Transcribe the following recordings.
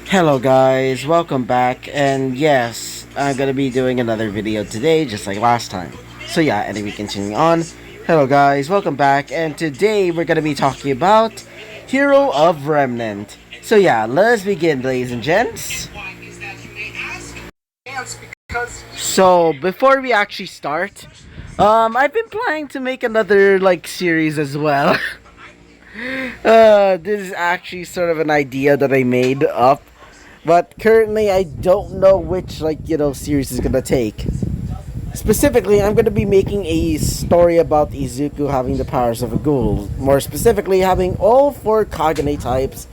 Hello guys, welcome back, and yes, I'm gonna be doing another video today just like last time. So yeah, anyway, continuing on. Hello guys, welcome back, and today we're gonna be talking about Hero of Remnant. So yeah, let's begin, ladies and gents. So before we actually start, I've been planning to make another like series as well. This is actually sort of an idea that I made up, but currently I don't know which series is gonna take. Specifically, I'm gonna be making a story about Izuku having the powers of a ghoul. More specifically, having all four Kagane types,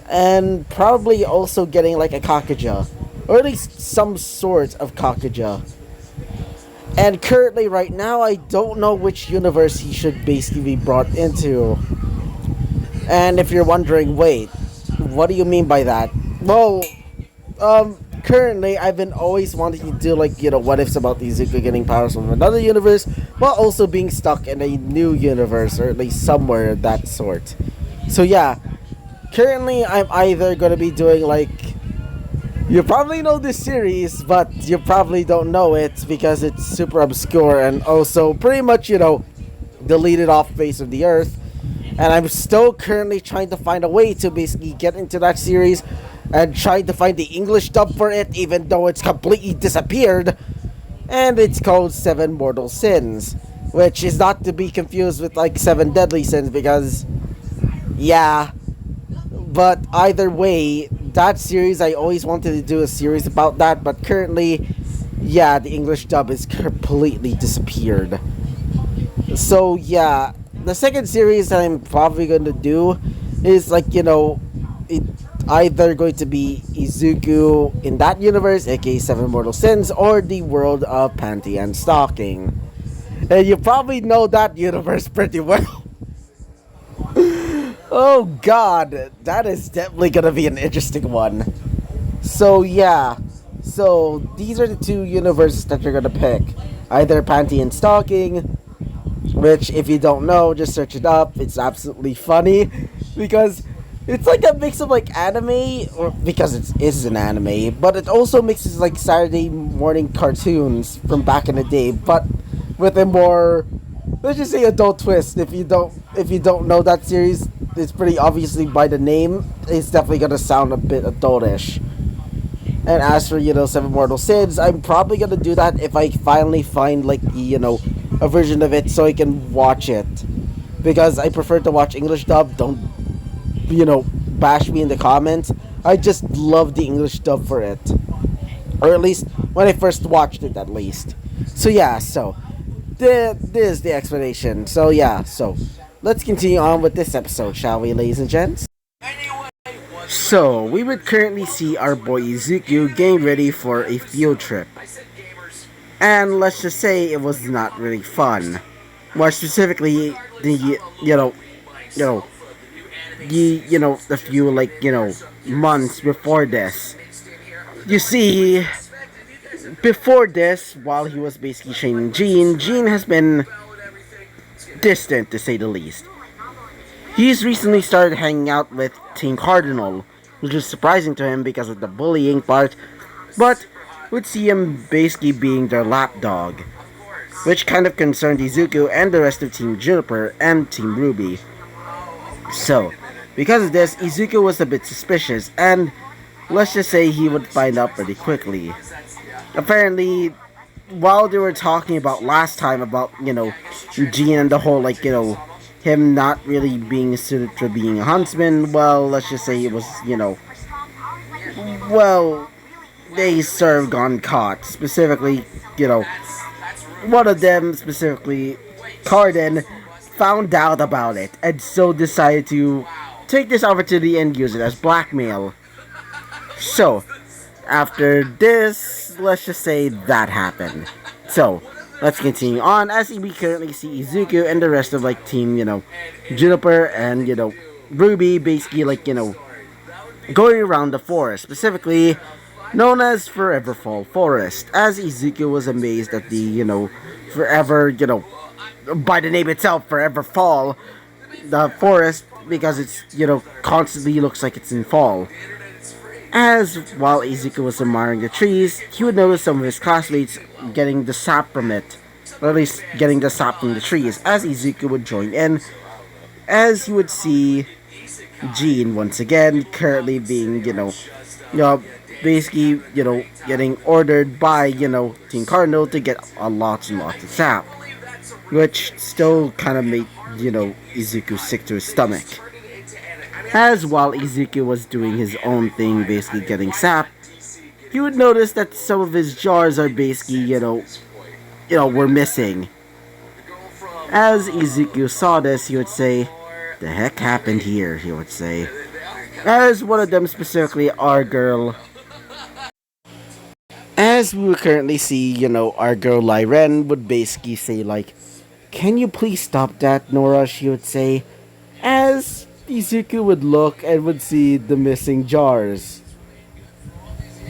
and probably also getting like a Kakuja, or at least some sort of Kakuja. And currently, right now, I don't know which universe he should basically be brought into. And if you're wondering, wait, what do you mean by that? Well, currently I've been always wanting to do what ifs about Izuku getting powers from another universe, while also being stuck in a new universe, or at least somewhere of that sort. So yeah, currently I'm either gonna be doing you probably know this series, but you probably don't know it because it's super obscure and also pretty much, deleted off face of the earth. And I'm still currently trying to find a way to basically get into that series and trying to find the English dub for it, even though it's completely disappeared. And it's called Seven Mortal Sins, which is not to be confused with Seven Deadly Sins, because yeah. But either way, that series, I always wanted to do a series about that, but currently, yeah, the English dub is completely disappeared. So yeah, the second series that I'm probably going to do is it either going to be Izuku in that universe, aka Seven Mortal Sins, or the world of Panty and Stalking. And you probably know that universe pretty well. Oh god, that is definitely gonna be an interesting one. So yeah, so these are the two universes that you're gonna pick. Either Panty and Stalking, which if you don't know, just search it up. It's absolutely funny because it's like a mix of anime, or because it is an anime, but it also mixes Saturday morning cartoons from back in the day, but with a more, let's just say, adult twist. If you don't know that series, it's pretty obviously by the name, it's definitely gonna sound a bit adultish. And as for Seven Mortal Sins, I'm probably gonna do that if I finally find a version of it so I can watch it, because I prefer to watch English dub. Don't bash me in the comments. I just love the English dub for it, or at least when I first watched it, at least. So yeah, so this is the explanation. So yeah, so let's continue on with this episode, shall we, ladies and gents? So we would currently see our boy Izuku getting ready for a field trip. And let's just say it was not really fun. More specifically, the a few months before this. You see, before this, while he was basically training Jean has been distant, to say the least. He's recently started hanging out with Team Cardinal, which is surprising to him because of the bullying part, but would see him basically being their lapdog, which kind of concerned Izuku and the rest of Team Juniper and Team RWBY. So, because of this, Izuku was a bit suspicious, and let's just say he would find out pretty quickly. Apparently, while they were talking about last time about, Eugene and the whole, him not really being suited for being a huntsman, well, let's just say it was, well, they sort of gone caught. Specifically, one of them, specifically Cardin, found out about it, and so decided to take this opportunity and use it as blackmail. So, after this, let's just say that happened. So, let's continue on as we currently see Izuku and the rest of Team, Juniper and RWBY basically going around the forest, specifically known as Foreverfall Forest, as Izuku was amazed at the forever, by the name itself, Foreverfall, the forest because it's, constantly looks like it's in fall. As while Izuku was admiring the trees, he would notice some of his classmates getting the sap from it, or at least getting the sap from the trees, as Izuku would join in, as you would see Jean once again currently being, basically, getting ordered by, Team Cardinal to get a lots and lots of sap, which still kind of made, Izuku sick to his stomach. As while Izuku was doing his own thing, basically getting sap, you would notice that some of his jars are basically, were missing. As Izuku saw this, he would say, "The heck happened here?" he would say. As one of them specifically, our girl. As we would currently see, our girl Lyren would basically say, like, "Can you please stop that, Nora?" she would say. As Izuku would look and would see the missing jars,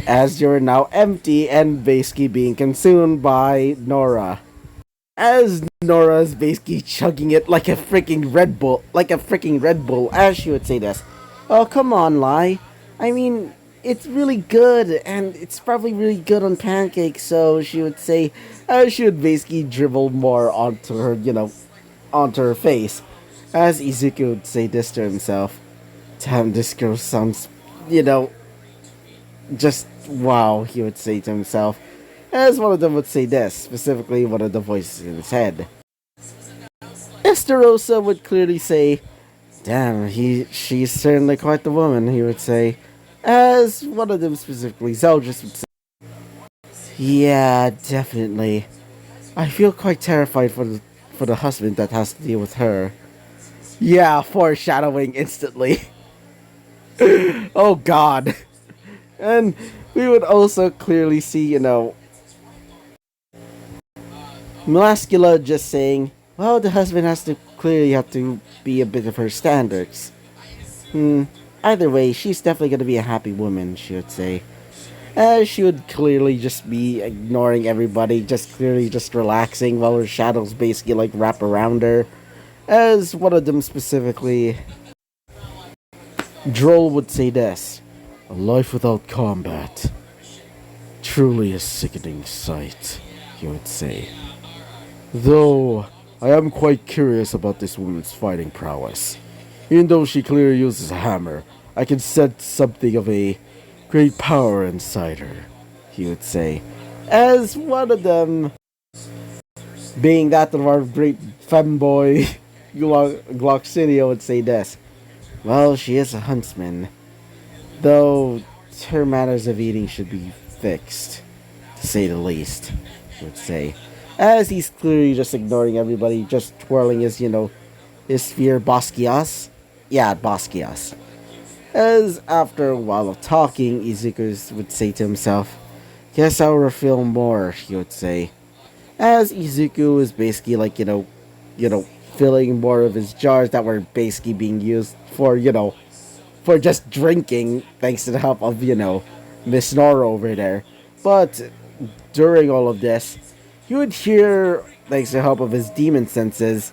as they were now empty and basically being consumed by Nora. As Nora's basically chugging it like a freaking Red Bull, as she would say this. "Oh, come on, Lai. I mean, it's really good, and it's probably really good on pancakes," so she would say, as she would basically dribble more onto her, onto her face. As Izuku would say this to himself, "Damn, this girl sounds, just wow," he would say to himself. As one of them would say this, specifically one of the voices in his head. Esterosa would clearly say, "Damn, she's certainly quite the woman," he would say. As one of them specifically, Zeldris would say, "Yeah, definitely. I feel quite terrified for the husband that has to deal with her." Yeah, foreshadowing instantly. Oh god. And we would also clearly see, Mascula just saying, "Well, the husband has to clearly have to be a bit of her standards." Either way, she's definitely gonna be a happy woman, she would say. As she would clearly just be ignoring everybody, just clearly just relaxing while her shadows basically like wrap around her. As one of them specifically, Droll would say this, "A life without combat. Truly a sickening sight," he would say. "Though, I am quite curious about this woman's fighting prowess. Even though she clearly uses a hammer, I can sense something of a great power inside her," he would say. As one of them, being that of our great femboy, Gloxinia would say this, "Well, she is a huntsman, though her manners of eating should be fixed, to say the least," he would say. As he's clearly just ignoring everybody, just twirling his, his sphere Basquias. Yeah, Basquias. As after a while of talking, Izuku would say to himself, "Guess I'll refill more," he would say. As Izuku is basically like, filling more of his jars that were basically being used for, for just drinking, thanks to the help of, Miss Nora over there. But during all of this, you would hear, thanks to the help of his demon senses,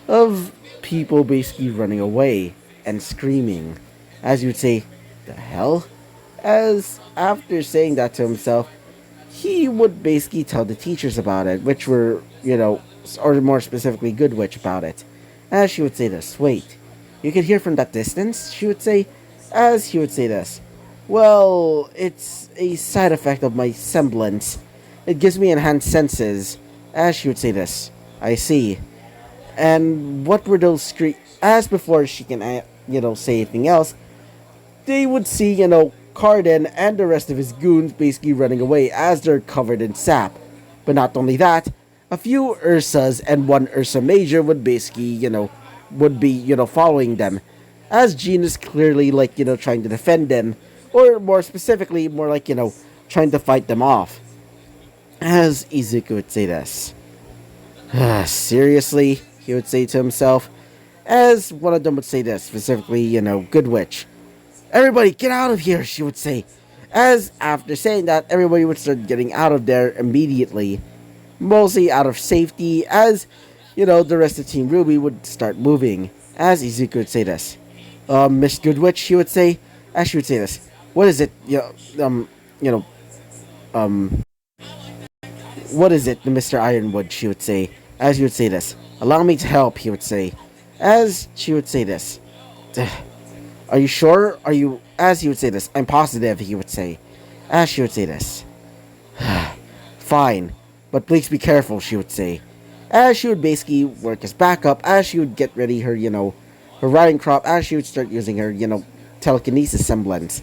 of people basically running away and screaming. As you would say, "The hell?" As after saying that to himself, he would basically tell the teachers about it, which were, or more specifically, Good Witch about it. As she would say this, "Wait, you can hear from that distance?" she would say. As he would say this, "Well, it's a side effect of my semblance. It gives me enhanced senses." As she would say this, "I see. And what were those As before she can, say anything else, they would see, Carden and the rest of his goons basically running away as they're covered in sap. But not only that, a few Ursas and one Ursa Major would basically, following them. As Jean is clearly, like, trying to defend them. Or more specifically, more like, trying to fight them off. As Izuku would say this. "Seriously?" he would say to himself. As one of them would say this, specifically, Good Witch. "Everybody, get out of here," she would say. As after saying that, everybody would start getting out of there immediately. Mostly out of safety, as, the rest of Team RWBY would start moving. As Izuku would say this. Miss Goodwitch, she would say, as she would say this. What is it? You know, um, what is it, Mr. Ironwood? She would say, as he would say this. Allow me to help, he would say, as she would say this. Are you sure? Are you, as he would say this. I'm positive, he would say, as she would say this. Fine, but please be careful, she would say. As she would basically work as backup, as she would get ready her, her riding crop, as she would start using her, telekinesis semblance.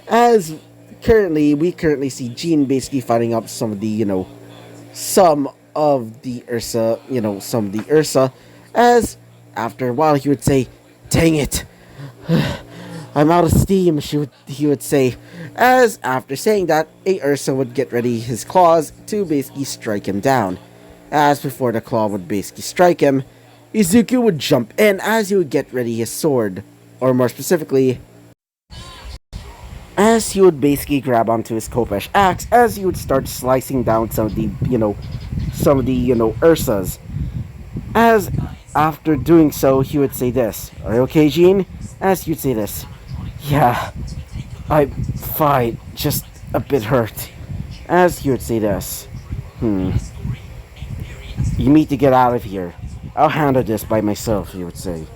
As we currently see Jean basically fighting up some of the, some of the Ursa, some of the Ursa, as after a while he would say, dang it, I'm out of steam, he would say, as after saying that, a Ursa would get ready his claws to basically strike him down. As before the claw would basically strike him, Izuku would jump in as he would get ready his sword, or more specifically, as he would basically grab onto his Kopesh axe as he would start slicing down some of the, Ursas. As after doing so, he would say this, are you okay, Jean? As he would say this, yeah, I'm fine, just a bit hurt. As he would say this, you need to get out of here. I'll handle this by myself, he would say.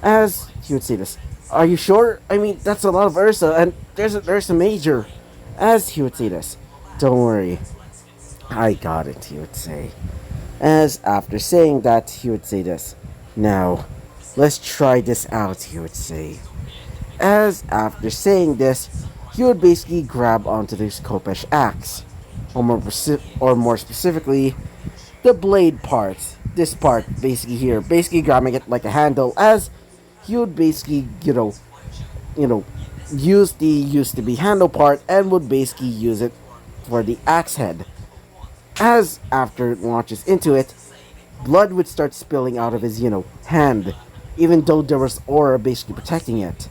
As he would say this, are you sure? I mean, that's a lot of Ursa, and there's an Ursa Major. As he would say this, don't worry, I got it, he would say. As after saying that, he would say this, now, let's try this out, he would say. As after saying this, he would basically grab onto this Kopesh axe, or more specifically, the blade part. This part, basically here, basically grabbing it like a handle, as he would basically, use the used to be handle part and would basically use it for the axe head. As after it launches into it, blood would start spilling out of his, hand, even though there was aura basically protecting it.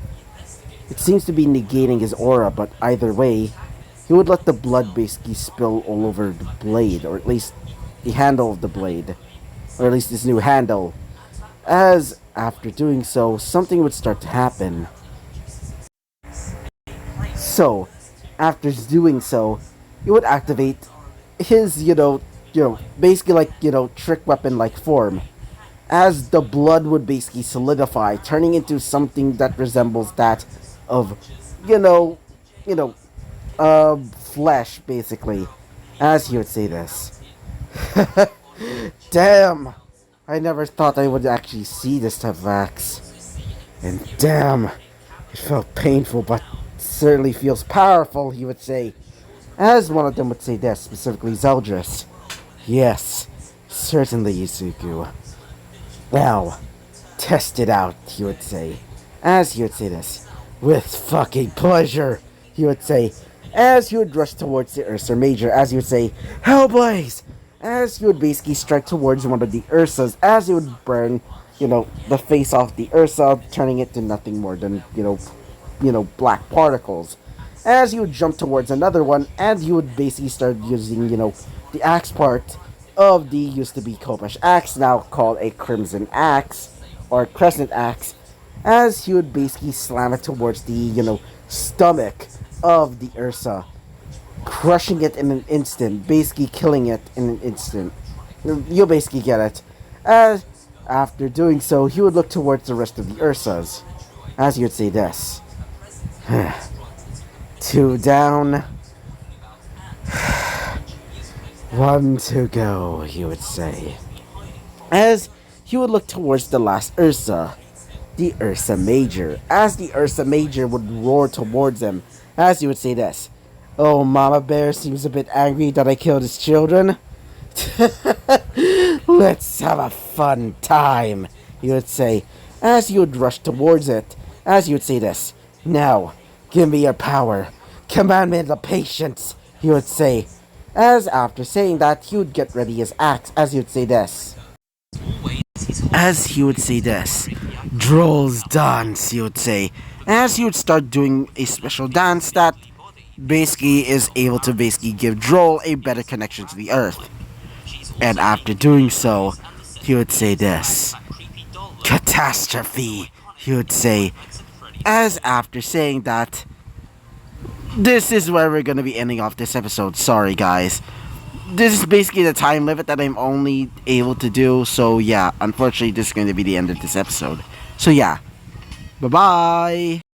It seems to be negating his aura, but either way, he would let the blood basically spill all over the blade, or at least the handle of the blade, or at least this new handle. As after doing so, something would start to happen. So, after doing so, he would activate his, basically like, trick weapon like form. As the blood would basically solidify, turning into something that resembles that of, flesh, basically. As he would say this. Damn! I never thought I would actually see this type of axe. And damn, it felt painful, but certainly feels powerful, he would say. As one of them would say this, specifically Zeldris. Yes, certainly, Izuku. Well, test it out, he would say. As he would say this. With fucking pleasure, he would say. As he would rush towards the Ursa Major, as he would say, Hellblaze! As he would basically strike towards one of the Ursas, as he would burn, the face off the Ursa, turning it to nothing more than, black particles. As he would jump towards another one, and he would basically start using, the axe part of the used to be Kopesh axe, now called a Crimson Axe, or Crescent Axe, as he would basically slam it towards the, stomach of the Ursa, crushing it in an instant, basically killing it in an instant. You'll basically get it. As after doing so, he would look towards the rest of the Ursas, as he would say this. 2 down. 1 to go, he would say. As he would look towards the last Ursa, the Ursa Major, as the Ursa Major would roar towards him, as he would say this. Oh, Mama Bear seems a bit angry that I killed his children. Let's have a fun time, he would say, as he would rush towards it, as he would say this. Now, give me your power. Command me the patience, he would say. As after saying that, he would get ready his axe, as he would say this. As he would say this. Droll's dance, he would say. As he would start doing a special dance that basically is able to basically give Droll a better connection to the earth. And after doing so, he would say this. catastrophe, he would say. As after saying that, this is where we're gonna be ending off this episode. Sorry, guys. This is basically the time limit that I'm only able to do. So yeah, unfortunately, this is going to be the end of this episode. So yeah, bye bye.